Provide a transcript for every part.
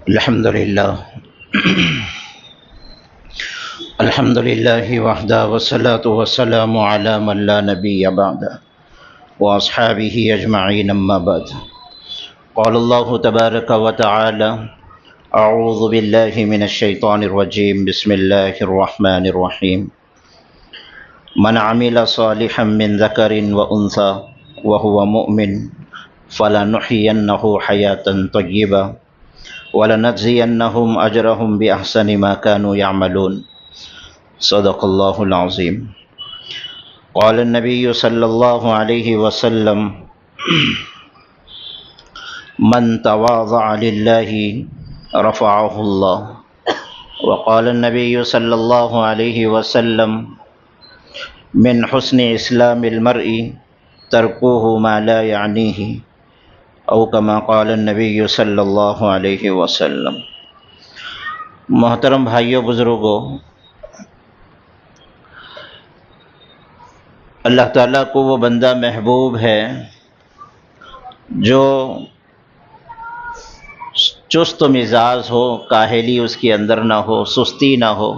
الحمد لله الحمد لله وحده والصلاة والسلام على من لا نبي بعده وأصحابه أجمعين أما بعد. قال الله تبارك وتعالى: أعوذ بالله من الشيطان الرجيم. بسم الله الرحمن الرحيم. من عمل صالحا من ذكر وأنثى وهو مؤمن فلنحيينه حياة طيبة وَلَنَجْزِيَنَّهُمْ أَجْرَهُمْ بِأَحْسَنِ مَا كَانُوا يَعْمَلُونَ. صدق الله العظيم. قال النبي صلى الله عليه وسلم: من تواضع لله رفعه الله. وقال النبي صلى الله عليه وسلم: من حسن إسلام المرء تركه ما لا يعنيه، او کما قال النبی صلی اللہ علیہ وسلم. محترم بھائیوں بزرگوں، اللہ تعالیٰ کو وہ بندہ محبوب ہے جو چست مزاج ہو، کاہلی اس کے اندر نہ ہو، سستی نہ ہو،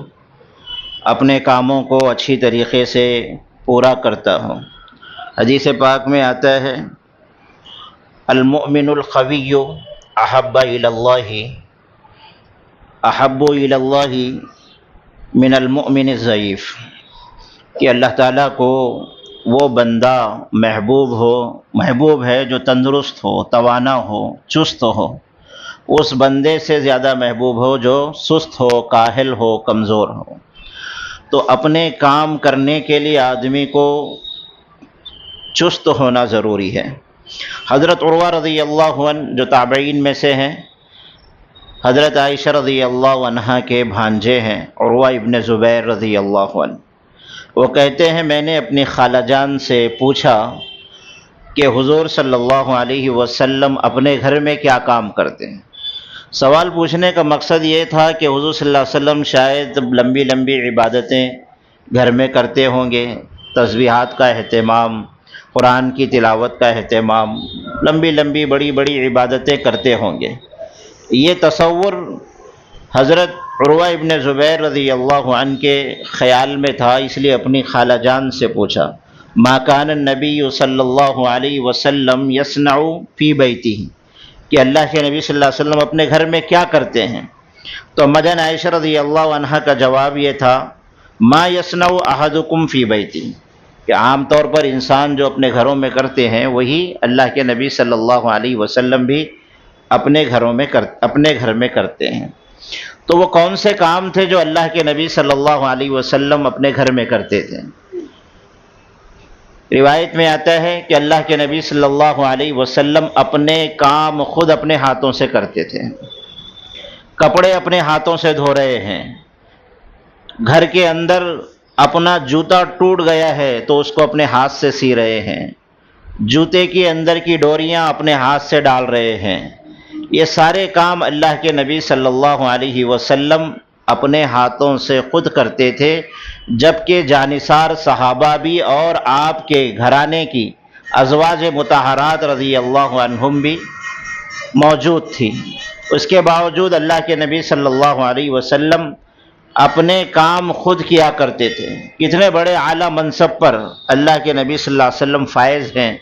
اپنے کاموں کو اچھی طریقے سے پورا کرتا ہو. حدیث پاک میں آتا ہے: المؤمن القوی احب الی اللہ من المؤمن الضعیف، کہ اللہ تعالیٰ کو وہ بندہ محبوب ہے جو تندرست ہو، توانا ہو، چست ہو، اس بندے سے زیادہ محبوب ہو جو سست ہو، کاہل ہو، کمزور ہو. تو اپنے کام کرنے کے لیے آدمی کو چست ہونا ضروری ہے. حضرت عروہ رضی اللہ عنہ جو تابعین میں سے ہیں، حضرت عائشہ رضی اللہ عنہ کے بھانجے ہیں، عروہ ابن زبیر رضی اللہ عنہ، وہ کہتے ہیں میں نے اپنی خالہ جان سے پوچھا کہ حضور صلی اللہ علیہ وسلم اپنے گھر میں کیا کام کرتے ہیں. سوال پوچھنے کا مقصد یہ تھا کہ حضور صلی اللہ علیہ وسلم شاید لمبی لمبی عبادتیں گھر میں کرتے ہوں گے، تسبیحات کا اہتمام، قرآن کی تلاوت کا اہتمام، لمبی لمبی بڑی بڑی عبادتیں کرتے ہوں گے. یہ تصور حضرت عروہ ابن زبیر رضی اللہ عنہ کے خیال میں تھا، اس لیے اپنی خالہ جان سے پوچھا: ما کان النبی صلی اللہ علیہ وسلم یصنع فی بیتہ، کہ اللہ کے نبی صلی اللہ علیہ وسلم اپنے گھر میں کیا کرتے ہیں. تو مدن عائشہ رضی اللہ عنہ کا جواب یہ تھا: ما یصنع احدکم فی بیتہ، کہ عام طور پر انسان جو اپنے گھروں میں کرتے ہیں وہی اللہ کے نبی صلی اللہ علیہ وسلم بھی اپنے گھر میں کرتے ہیں. تو وہ کون سے کام تھے جو اللہ کے نبی صلی اللہ علیہ وسلم اپنے گھر میں کرتے تھے؟ روایت میں آتا ہے کہ اللہ کے نبی صلی اللہ علیہ وسلم اپنے کام خود اپنے ہاتھوں سے کرتے تھے. کپڑے اپنے ہاتھوں سے دھو رہے ہیں، گھر کے اندر اپنا جوتا ٹوٹ گیا ہے تو اس کو اپنے ہاتھ سے سی رہے ہیں، جوتے کے اندر کی ڈوریاں اپنے ہاتھ سے ڈال رہے ہیں. یہ سارے کام اللہ کے نبی صلی اللہ علیہ وسلم اپنے ہاتھوں سے خود کرتے تھے، جبکہ جانثار صحابہ بھی اور آپ کے گھرانے کی ازواج مطہرات رضی اللہ عنہم بھی موجود تھی. اس کے باوجود اللہ کے نبی صلی اللہ علیہ وسلم اپنے کام خود کیا کرتے تھے. کتنے بڑے اعلیٰ منصب پر اللہ کے نبی صلی اللہ علیہ وسلم فائز ہیں،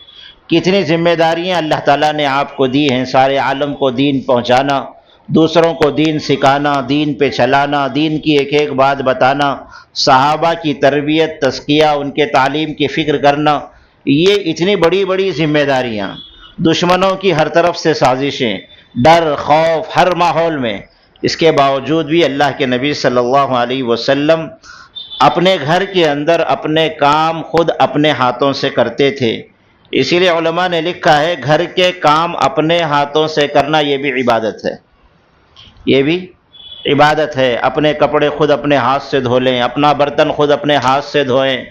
کتنی ذمہ داریاں اللہ تعالیٰ نے آپ کو دی ہیں. سارے عالم کو دین پہنچانا، دوسروں کو دین سکھانا، دین پہ چلانا، دین کی ایک ایک بات بتانا، صحابہ کی تربیت، تزکیہ، ان کے تعلیم کی فکر کرنا، یہ اتنی بڑی بڑی ذمہ داریاں، دشمنوں کی ہر طرف سے سازشیں، ڈر، خوف ہر ماحول میں. اس کے باوجود بھی اللہ کے نبی صلی اللہ علیہ وسلم اپنے گھر کے اندر اپنے کام خود اپنے ہاتھوں سے کرتے تھے. اسی لیے علماء نے لکھا ہے گھر کے کام اپنے ہاتھوں سے کرنا یہ بھی عبادت ہے، یہ بھی عبادت ہے. اپنے کپڑے خود اپنے ہاتھ سے دھو لیں، اپنا برتن خود اپنے ہاتھ سے دھوئیں،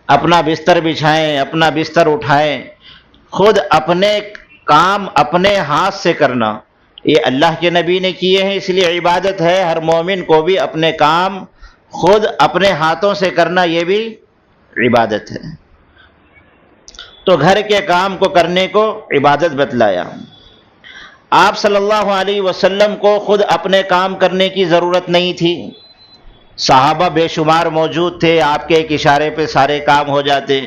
اپنا بستر بچھائیں، اپنا بستر اٹھائیں، خود اپنے کام اپنے ہاتھ سے کرنا یہ اللہ کے نبی نے کیے ہیں، اس لیے عبادت ہے. ہر مومن کو بھی اپنے کام خود اپنے ہاتھوں سے کرنا یہ بھی عبادت ہے. تو گھر کے کام کو کرنے کو عبادت بتلایا. آپ صلی اللہ علیہ وسلم کو خود اپنے کام کرنے کی ضرورت نہیں تھی، صحابہ بے شمار موجود تھے، آپ کے ایک اشارے پہ سارے کام ہو جاتے۔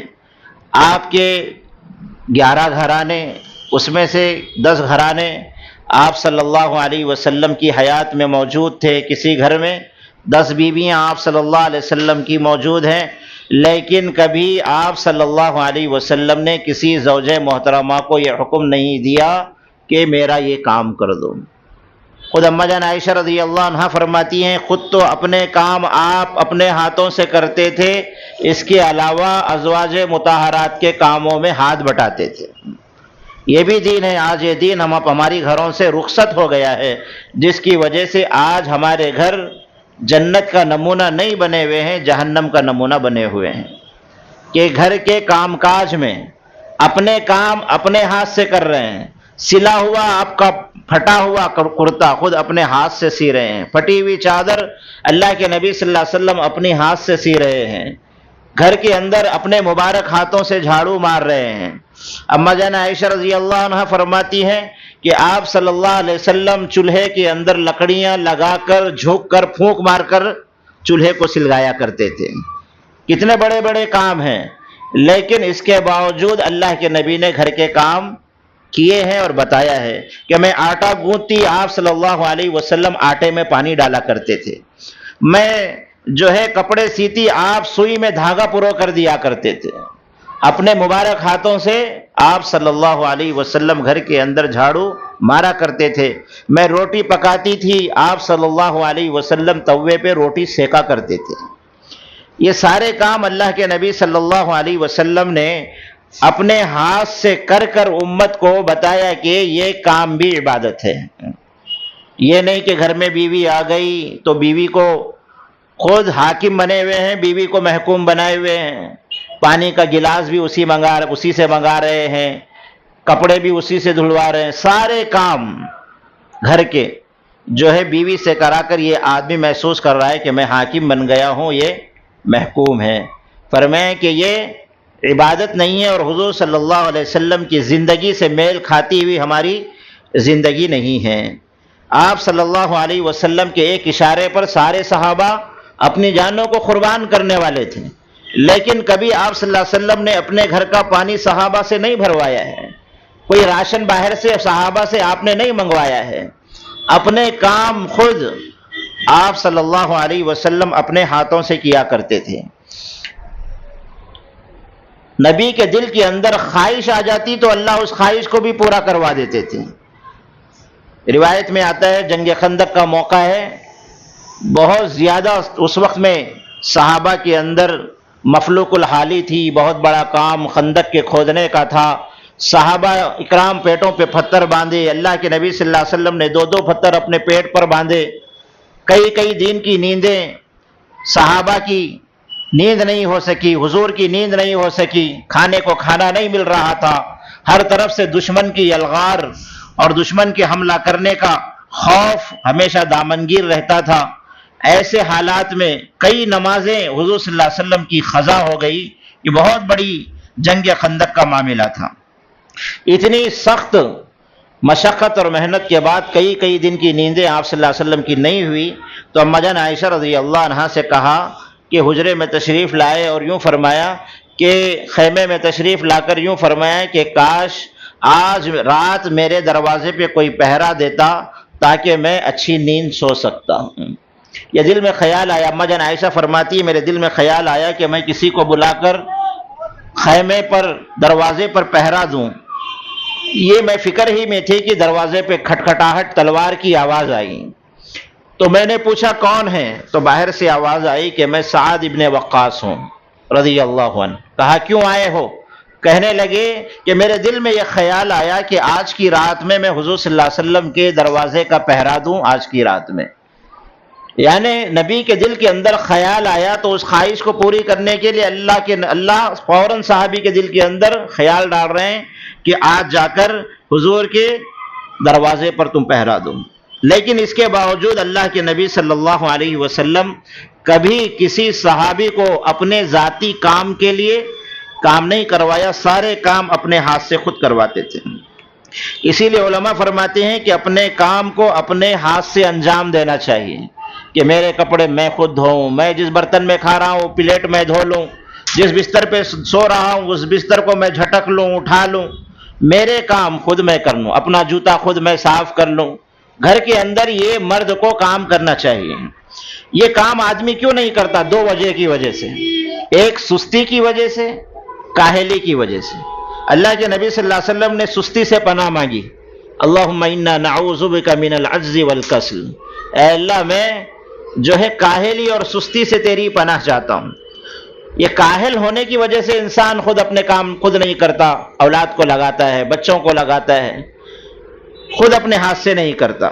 آپ کے 11 گھرانے، اس میں سے 10 گھرانے آپ صلی اللہ علیہ وسلم کی حیات میں موجود تھے، کسی گھر میں 10 بیویاں آپ صلی اللہ علیہ وسلم کی موجود ہیں، لیکن کبھی آپ صلی اللہ علیہ وسلم نے کسی زوجہ محترمہ کو یہ حکم نہیں دیا کہ میرا یہ کام کر دو۔ خود اماں جان عائشہ رضی اللہ عنہا فرماتی ہیں خود تو اپنے کام آپ اپنے ہاتھوں سے کرتے تھے، اس کے علاوہ ازواج مطہرات کے کاموں میں ہاتھ بٹاتے تھے۔ یہ بھی دین ہے، آج یہ دین ہماری گھروں سے رخصت ہو گیا ہے، جس کی وجہ سے آج ہمارے گھر جنت کا نمونہ نہیں بنے ہوئے ہیں، جہنم کا نمونہ بنے ہوئے ہیں، کہ گھر کے کام کاج میں اپنے کام اپنے ہاتھ سے کر رہے ہیں۔ سلا ہوا آپ کا پھٹا ہوا کرتا خود اپنے ہاتھ سے سی رہے ہیں، پھٹی ہوئی چادر اللہ کے نبی صلی اللہ علیہ وسلم اپنی ہاتھ سے سی رہے ہیں، گھر کے اندر اپنے مبارک ہاتھوں سے جھاڑو مار رہے ہیں۔ اماں جان عائشہ رضی اللہ عنہ فرماتی ہیں کہ آپ صلی اللہ علیہ وسلم چولہے کے اندر لکڑیاں لگا کر جھک کر پھونک مار کر چولہے کو سلگایا کرتے تھے۔ کتنے بڑے بڑے کام ہیں، لیکن اس کے باوجود اللہ کے نبی نے گھر کے کام کیے ہیں اور بتایا ہے کہ میں آٹا گوندتی، آپ صلی اللہ علیہ وسلم آٹے میں پانی ڈالا کرتے تھے، میں جو ہے کپڑے سیتی، آپ سوئی میں دھاگا پرو کر دیا کرتے تھے، اپنے مبارک ہاتھوں سے آپ صلی اللہ علیہ وسلم گھر کے اندر جھاڑو مارا کرتے تھے، میں روٹی پکاتی تھی، آپ صلی اللہ علیہ وسلم توے پہ روٹی سیکا کرتے تھے۔ یہ سارے کام اللہ کے نبی صلی اللہ علیہ وسلم نے اپنے ہاتھ سے کر کر امت کو بتایا کہ یہ کام بھی عبادت ہے۔ یہ نہیں کہ گھر میں بیوی آ گئی تو بیوی کو خود حاکم بنے ہوئے ہیں، بیوی کو محکوم بنائے ہوئے ہیں، پانی کا گلاس بھی اسی سے منگا رہے ہیں، کپڑے بھی اسی سے دھلوا رہے ہیں، سارے کام گھر کے جو ہے بیوی سے کرا کر یہ آدمی محسوس کر رہا ہے کہ میں حاکم بن گیا ہوں، یہ محکوم ہے۔ فرمائیں کہ یہ عبادت نہیں ہے، اور حضور صلی اللہ علیہ وسلم کی زندگی سے میل کھاتی ہوئی ہماری زندگی نہیں ہے۔ آپ صلی اللہ علیہ وسلم کے ایک اشارے پر سارے صحابہ اپنی جانوں کو قربان کرنے والے تھے، لیکن کبھی آپ صلی اللہ علیہ وسلم نے اپنے گھر کا پانی صحابہ سے نہیں بھروایا ہے، کوئی راشن باہر سے صحابہ سے آپ نے نہیں منگوایا ہے، اپنے کام خود آپ صلی اللہ علیہ وسلم اپنے ہاتھوں سے کیا کرتے تھے۔ نبی کے دل کے اندر خواہش آ جاتی تو اللہ اس خواہش کو بھی پورا کروا دیتے تھے۔ روایت میں آتا ہے جنگ خندق کا موقع ہے، بہت زیادہ اس وقت میں صحابہ کے اندر مفلوق الحالی تھی، بہت بڑا کام خندق کے کھودنے کا تھا، صحابہ اکرام پیٹوں پہ پتھر باندھے، اللہ کے نبی صلی اللہ علیہ وسلم نے 2 پتھر اپنے پیٹ پر باندھے، کئی دن کی نیندیں صحابہ کی نیند نہیں ہو سکی، حضور کی نیند نہیں ہو سکی، کھانے کو کھانا نہیں مل رہا تھا، ہر طرف سے دشمن کی یلغار اور دشمن کے حملہ کرنے کا خوف ہمیشہ دامنگیر رہتا تھا۔ ایسے حالات میں کئی نمازیں حضور صلی اللہ علیہ وسلم کی قضا ہو گئی، یہ بہت بڑی جنگ خندق کا معاملہ تھا۔ اتنی سخت مشقت اور محنت کے بعد کئی دن کی نیندیں آپ صلی اللہ علیہ وسلم کی نہیں ہوئی، تو اماں جان عائشہ رضی اللہ عنہا سے کہا کہ حجرے میں تشریف لائے اور یوں فرمایا کہ خیمے میں تشریف لا کر یوں فرمایا کہ کاش آج رات میرے دروازے پہ کوئی پہرا دیتا تاکہ میں اچھی نیند سو سکتا ہوں۔ یہ دل میں خیال آیا، اماں جان عائشہ فرماتی ہے میرے دل میں خیال آیا کہ میں کسی کو بلا کر خیمے پر دروازے پر پہرا دوں۔ یہ میں فکر ہی میں تھی کہ دروازے پہ کھٹکھٹاہٹ تلوار کی آواز آئی، تو میں نے پوچھا کون ہے، تو باہر سے آواز آئی کہ میں سعد ابن وقاص ہوں رضی اللہ عنہ۔ کہا کیوں آئے ہو؟ کہنے لگے کہ میرے دل میں یہ خیال آیا کہ آج کی رات میں حضور صلی اللہ علیہ وسلم کے دروازے کا پہرا دوں آج کی رات میں۔ یعنی نبی کے دل کے اندر خیال آیا تو اس خواہش کو پوری کرنے کے لیے اللہ فوراً صحابی کے دل کے اندر خیال ڈال رہے ہیں کہ آج جا کر حضور کے دروازے پر تم پہرا دو۔ لیکن اس کے باوجود اللہ کے نبی صلی اللہ علیہ وسلم کبھی کسی صحابی کو اپنے ذاتی کام کے لیے کام نہیں کروایا، سارے کام اپنے ہاتھ سے خود کرواتے تھے۔ اسی لیے علماء فرماتے ہیں کہ اپنے کام کو اپنے ہاتھ سے انجام دینا چاہیے، کہ میرے کپڑے میں خود دھوؤں، میں جس برتن میں کھا رہا ہوں پلیٹ میں دھو لوں، جس بستر پہ سو رہا ہوں اس بستر کو میں جھٹک لوں، اٹھا لوں، میرے کام خود میں کر لوں، اپنا جوتا خود میں صاف کر لوں۔ گھر کے اندر یہ مرد کو کام کرنا چاہیے۔ یہ کام آدمی کیوں نہیں کرتا؟ دو وجہ کی وجہ سے، ایک سستی کی وجہ سے، کاہلی کی وجہ سے۔ اللہ کے نبی صلی اللہ علیہ وسلم نے سستی سے پناہ مانگی، اللہم انا نعوذ بک من العجز والکسل، اے اللہ میں جو ہے کاہلی اور سستی سے تیری پناہ چاہتا ہوں۔ یہ کاہل ہونے کی وجہ سے انسان خود اپنے کام خود نہیں کرتا، اولاد کو لگاتا ہے، بچوں کو لگاتا ہے، خود اپنے ہاتھ سے نہیں کرتا۔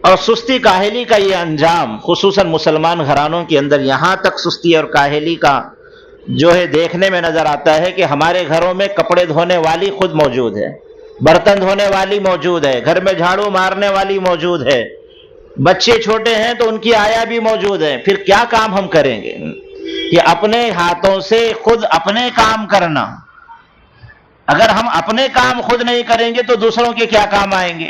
اور سستی کاہلی کا یہ انجام خصوصاً مسلمان گھرانوں کے اندر یہاں تک سستی اور کاہلی کا جو ہے دیکھنے میں نظر آتا ہے کہ ہمارے گھروں میں کپڑے دھونے والی خود موجود ہے، برتن دھونے والی موجود ہے، گھر میں جھاڑو مارنے والی موجود ہے، بچے چھوٹے ہیں تو ان کی آیا بھی موجود ہے۔ پھر کیا کام ہم کریں گے؟ کہ اپنے ہاتھوں سے خود اپنے کام کرنا۔ اگر ہم اپنے کام خود نہیں کریں گے تو دوسروں کے کیا کام آئیں گے؟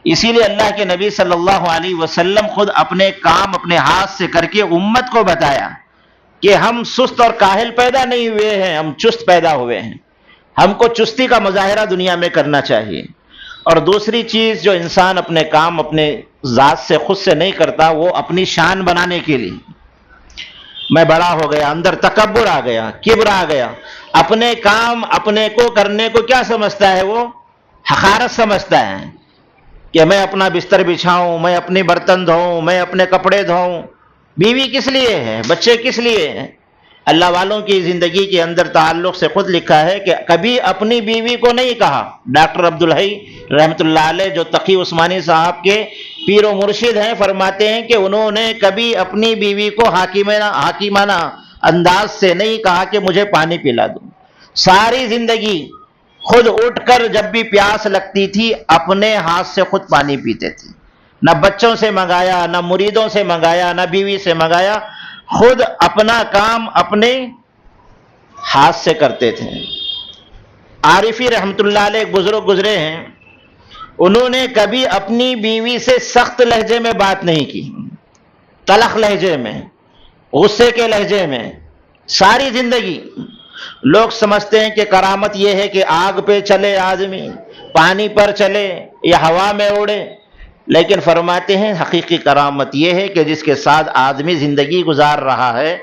اسی لیے اللہ کے نبی صلی اللہ علیہ وسلم خود اپنے کام اپنے ہاتھ سے کر کے امت کو بتایا کہ ہم سست اور کاہل پیدا نہیں ہوئے ہیں، ہم چست پیدا ہوئے ہیں۔ ہم کو چستی کا مظاہرہ دنیا میں کرنا چاہیے۔ اور دوسری چیز جو انسان اپنے کام اپنے ذات سے خود سے نہیں کرتا، وہ اپنی شان بنانے کے لیے، میں بڑا ہو گیا، اندر تکبر آ گیا، کبر آ گیا، اپنے کام اپنے کو کرنے کو کیا سمجھتا ہے؟ وہ حقارت سمجھتا ہے کہ میں اپنا بستر بچھاؤں، میں اپنے برتن دھوؤں، میں اپنے کپڑے دھوؤں۔ بیوی کس لیے ہے؟ بچے کس لیے ہیں؟ اللہ والوں کی زندگی کے اندر تعلق سے خود لکھا ہے کہ کبھی اپنی بیوی کو نہیں کہا۔ ڈاکٹر عبدالحی رحمۃ اللہ علیہ جو تقی عثمانی صاحب کے پیر و مرشد ہیں، فرماتے ہیں کہ انہوں نے کبھی اپنی بیوی کو حاکمانہ انداز سے نہیں کہا کہ مجھے پانی پلا دو۔ ساری زندگی خود اٹھ کر جب بھی پیاس لگتی تھی اپنے ہاتھ سے خود پانی پیتے تھے، نہ بچوں سے منگایا، نہ مریدوں سے منگایا، نہ بیوی سے منگایا، خود اپنا کام اپنے ہاتھ سے کرتے تھے۔ عارفی رحمت اللہ علیہ ایک بزرگ گزرے ہیں، انہوں نے کبھی اپنی بیوی سے سخت لہجے میں بات نہیں کی، تلخ لہجے میں، غصے کے لہجے میں، ساری زندگی۔ لوگ سمجھتے ہیں کہ کرامت یہ ہے کہ آگ پہ چلے آدمی، پانی پر چلے یا ہوا میں اڑے، لیکن فرماتے ہیں حقیقی کرامت یہ ہے کہ جس کے ساتھ آدمی زندگی گزار رہا ہے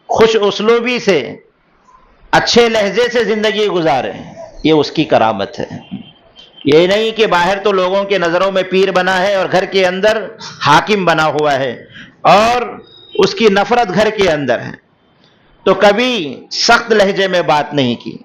خوش اسلوبی سے، اچھے لہجے سے زندگی گزارے، یہ اس کی کرامت ہے۔ یہ نہیں کہ باہر تو لوگوں کے نظروں میں پیر بنا ہے اور گھر کے اندر حاکم بنا ہوا ہے اور اس کی نفرت گھر کے اندر ہے، تو کبھی سخت لہجے میں بات نہیں کی۔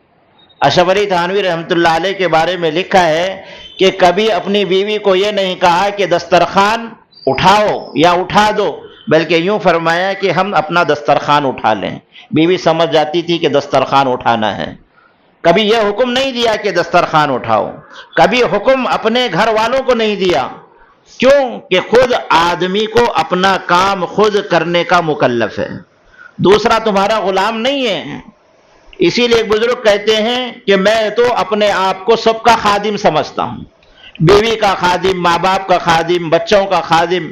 اشرف علی تھانوی رحمۃ اللہ علیہ کے بارے میں لکھا ہے کہ کبھی اپنی بیوی کو یہ نہیں کہا کہ دسترخوان اٹھاؤ یا اٹھا دو، بلکہ یوں فرمایا کہ ہم اپنا دسترخوان اٹھا لیں۔ بیوی سمجھ جاتی تھی کہ دسترخوان اٹھانا ہے۔ کبھی یہ حکم نہیں دیا کہ دسترخوان اٹھاؤ، کبھی حکم اپنے گھر والوں کو نہیں دیا۔ کیوں؟ کہ خود آدمی کو اپنا کام خود کرنے کا مکلف ہے، دوسرا تمہارا غلام نہیں ہے۔ اسی لیے ایک بزرگ کہتے ہیں کہ میں تو اپنے آپ کو سب کا خادم سمجھتا ہوں، بیوی کا خادم، ماں باپ کا خادم، بچوں کا خادم۔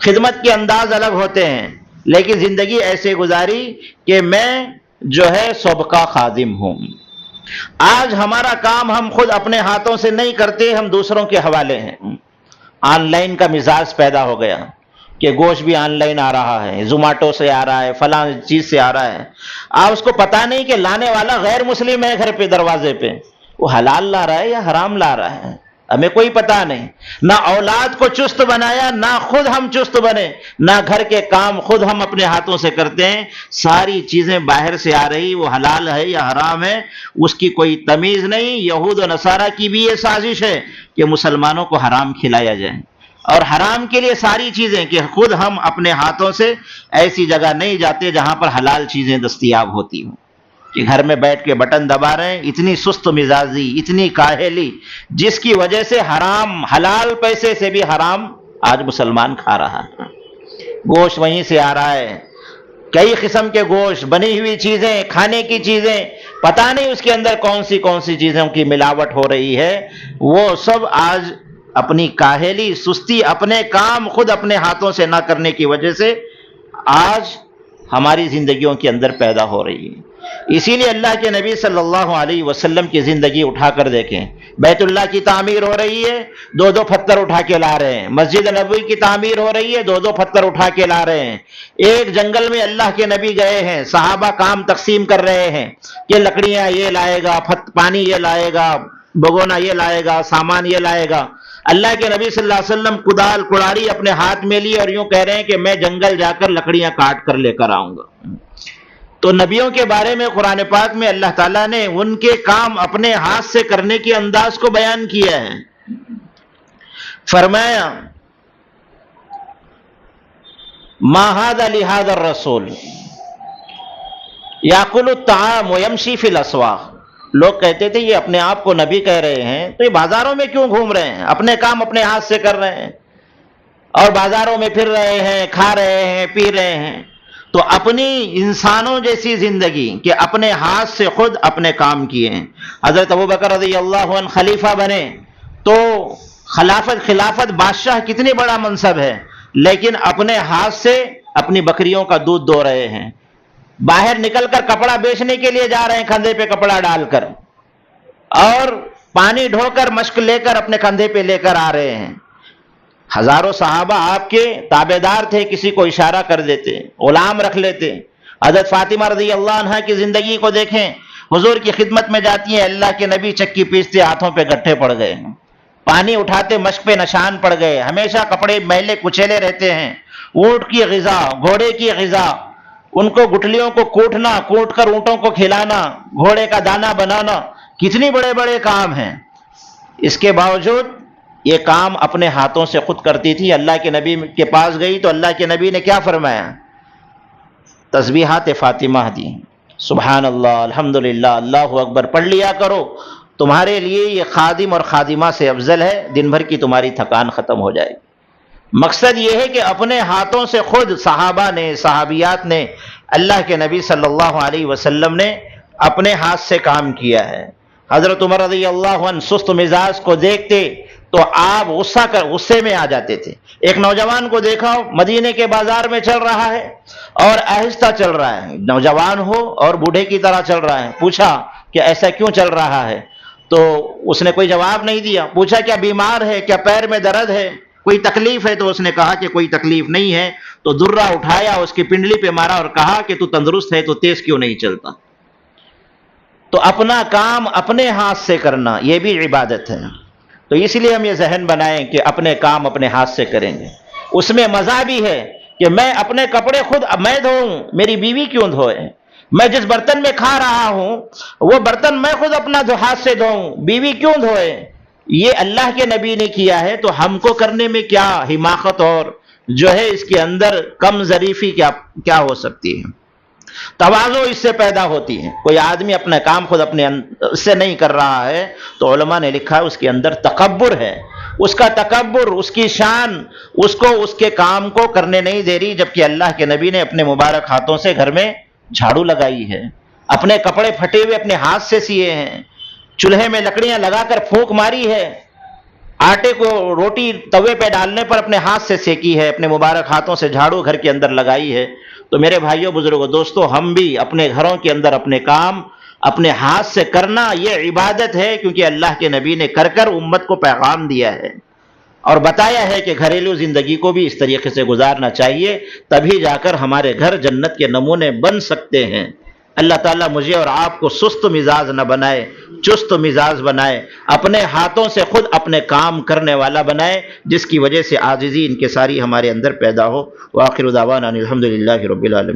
خدمت کے انداز الگ ہوتے ہیں، لیکن زندگی ایسے گزاری کہ میں جو ہے سب کا خادم ہوں۔ آج ہمارا کام ہم خود اپنے ہاتھوں سے نہیں کرتے، ہم دوسروں کے حوالے ہیں۔ آن لائن کا مزاج پیدا ہو گیا کہ گوشت بھی آن لائن آ رہا ہے، زومیٹو سے آ رہا ہے، فلاں چیز سے آ رہا ہے۔ آپ اس کو پتہ نہیں کہ لانے والا غیر مسلم ہے، گھر پہ دروازے پہ وہ حلال لا رہا ہے یا حرام لا رہا ہے، ہمیں کوئی پتہ نہیں۔ نہ اولاد کو چست بنایا، نہ خود ہم چست بنے، نہ گھر کے کام خود ہم اپنے ہاتھوں سے کرتے ہیں۔ ساری چیزیں باہر سے آ رہی، وہ حلال ہے یا حرام ہے اس کی کوئی تمیز نہیں۔ یہود و نصارہ کی بھی یہ سازش ہے کہ مسلمانوں کو حرام کھلایا جائے، اور حرام کے لیے ساری چیزیں کہ خود ہم اپنے ہاتھوں سے ایسی جگہ نہیں جاتے جہاں پر حلال چیزیں دستیاب ہوتی ہوں، کہ گھر میں بیٹھ کے بٹن دبا رہے ہیں۔ اتنی سست مزاجی، اتنی کاہلی، جس کی وجہ سے حرام، حلال پیسے سے بھی حرام آج مسلمان کھا رہا ہے۔ گوشت وہیں سے آ رہا ہے، کئی قسم کے گوشت، بنی ہوئی چیزیں، کھانے کی چیزیں، پتہ نہیں اس کے اندر کون سی چیزوں کی ملاوٹ ہو رہی ہے، وہ سب آج اپنی کاہلی، سستی، اپنے کام خود اپنے ہاتھوں سے نہ کرنے کی وجہ سے آج ہماری زندگیوں کے اندر پیدا ہو رہی ہے۔ اسی لیے اللہ کے نبی صلی اللہ علیہ وسلم کی زندگی اٹھا کر دیکھیں، بیت اللہ کی تعمیر ہو رہی ہے، 2 پتھر اٹھا کے لا رہے ہیں، مسجد نبوی کی تعمیر ہو رہی ہے، 2 پتھر اٹھا کے لا رہے ہیں، ایک جنگل میں اللہ کے نبی گئے ہیں، صحابہ کام تقسیم کر رہے ہیں کہ لکڑیاں یہ لائے گا، پانی یہ لائے گا، بگونا یہ لائے گا، سامان یہ لائے گا۔ اللہ کے نبی صلی اللہ علیہ وسلم کدال کڑاڑی اپنے ہاتھ میں لیے اور یوں کہہ رہے ہیں کہ میں جنگل جا کر لکڑیاں کاٹ کر لے کر آؤں گا۔ تو نبیوں کے بارے میں قرآن پاک میں اللہ تعالیٰ نے ان کے کام اپنے ہاتھ سے کرنے کے انداز کو بیان کیا ہے۔ فرمایا ما ھذا لھذا الرسول یاکل الطعام ویمشی فی الاسواق۔ لوگ کہتے تھے یہ اپنے آپ کو نبی کہہ رہے ہیں تو یہ بازاروں میں کیوں گھوم رہے ہیں، اپنے کام اپنے ہاتھ سے کر رہے ہیں اور بازاروں میں پھر رہے ہیں، کھا رہے ہیں، پی رہے ہیں۔ تو اپنی انسانوں جیسی زندگی کہ اپنے ہاتھ سے خود اپنے کام کیے ہیں۔ حضرت ابوبکر رضی اللہ عنہ خلیفہ بنے تو خلافت بادشاہ کتنی بڑا منصب ہے، لیکن اپنے ہاتھ سے اپنی بکریوں کا دودھ دو رہے ہیں، باہر نکل کر کپڑا بیچنے کے لیے جا رہے ہیں کندھے پہ کپڑا ڈال کر، اور پانی ڈھو کر مشک لے کر اپنے کندھے پہ لے کر آ رہے ہیں۔ ہزاروں صحابہ آپ کے تابعدار تھے، کسی کو اشارہ کر دیتے، غلام رکھ لیتے۔ حضرت فاطمہ رضی اللہ عنہ کی زندگی کو دیکھیں، حضور کی خدمت میں جاتی ہیں، اللہ کے نبی چکی پیستے، ہاتھوں پہ گٹھے پڑ گئے، پانی اٹھاتے مشک پہ نشان پڑ گئے، ہمیشہ کپڑے میلے کچیلے رہتے ہیں، اونٹ کی غذا، گھوڑے کی غذا، ان کو گٹھلیوں کو کوٹنا، کوٹ کر اونٹوں کو کھلانا، گھوڑے کا دانہ بنانا، کتنی بڑے بڑے کام ہیں۔ اس کے باوجود یہ کام اپنے ہاتھوں سے خود کرتی تھی۔ اللہ کے نبی کے پاس گئی تو اللہ کے نبی نے کیا فرمایا؟ تسبیحات فاطمہ دی، سبحان اللہ، الحمدللہ، اللہ اکبر پڑھ لیا کرو، تمہارے لیے یہ خادم اور خادمہ سے افضل ہے، دن بھر کی تمہاری تھکان ختم ہو جائے گی۔ مقصد یہ ہے کہ اپنے ہاتھوں سے خود صحابہ نے، صحابیات نے، اللہ کے نبی صلی اللہ علیہ وسلم نے اپنے ہاتھ سے کام کیا ہے۔ حضرت عمر رضی اللہ عنہ سست مزاج کو دیکھتے تو آپ غصے میں آ جاتے تھے۔ ایک نوجوان کو دیکھا مدینے کے بازار میں چل رہا ہے اور آہستہ چل رہا ہے، نوجوان ہو اور بوڑھے کی طرح چل رہا ہے، پوچھا کہ ایسا کیوں چل رہا ہے؟ تو اس نے کوئی جواب نہیں دیا۔ پوچھا کیا بیمار ہے، کیا پیر میں درد ہے، کوئی تکلیف ہے؟ تو اس نے کہا کہ کوئی تکلیف نہیں ہے۔ تو درہ اٹھایا، اس کی پنڈلی پہ مارا اور کہا کہ تو تندرست ہے تو تیز کیوں نہیں چلتا؟ تو اپنا کام اپنے ہاتھ سے کرنا یہ بھی عبادت ہے۔ تو اس لیے ہم یہ ذہن بنائیں کہ اپنے کام اپنے ہاتھ سے کریں گے۔ اس میں مزہ بھی ہے کہ میں اپنے کپڑے خود میں دھوؤں، میری بیوی کیوں دھوئے؟ میں جس برتن میں کھا رہا ہوں وہ برتن میں خود اپنا ہاتھ سے دھوؤں، بیوی کیوں دھوئے؟ یہ اللہ کے نبی نے کیا ہے تو ہم کو کرنے میں کیا حماقت اور جو ہے اس کے اندر کم ظریفی کیا ہو سکتی ہے؟ تواضع اس سے پیدا ہوتی ہے۔ کوئی آدمی اپنا کام خود اپنے سے نہیں کر رہا ہے تو علماء نے لکھا ہے اس کے اندر تکبر ہے، اس کا تکبر، اس کی شان اس کو اس کے کام کو کرنے نہیں دے رہی، جبکہ اللہ کے نبی نے اپنے مبارک ہاتھوں سے گھر میں جھاڑو لگائی ہے، اپنے کپڑے پھٹے ہوئے اپنے ہاتھ سے سیے ہیں، چولہے میں لکڑیاں لگا کر پھونک ماری ہے، آٹے کو روٹی توے پہ ڈالنے پر اپنے ہاتھ سے سیکی ہے، اپنے مبارک ہاتھوں سے جھاڑو گھر کے اندر لگائی ہے۔ تو میرے بھائیوں، بزرگوں، دوستو، ہم بھی اپنے گھروں کے اندر اپنے کام اپنے ہاتھ سے کرنا یہ عبادت ہے، کیونکہ اللہ کے نبی نے کر کر امت کو پیغام دیا ہے اور بتایا ہے کہ گھریلو زندگی کو بھی اس طریقے سے گزارنا چاہیے، تبھی جا کر ہمارے گھر جنت کے نمونے بن سکتے ہیں۔ اللہ تعالیٰ مجھے اور آپ کو سست مزاج نہ بنائے، چست مزاج بنائے، اپنے ہاتھوں سے خود اپنے کام کرنے والا بنائے، جس کی وجہ سے عاجزی انکساری ہمارے اندر پیدا ہو۔ وآخر دعوانا ان الحمد للہ رب العالمین۔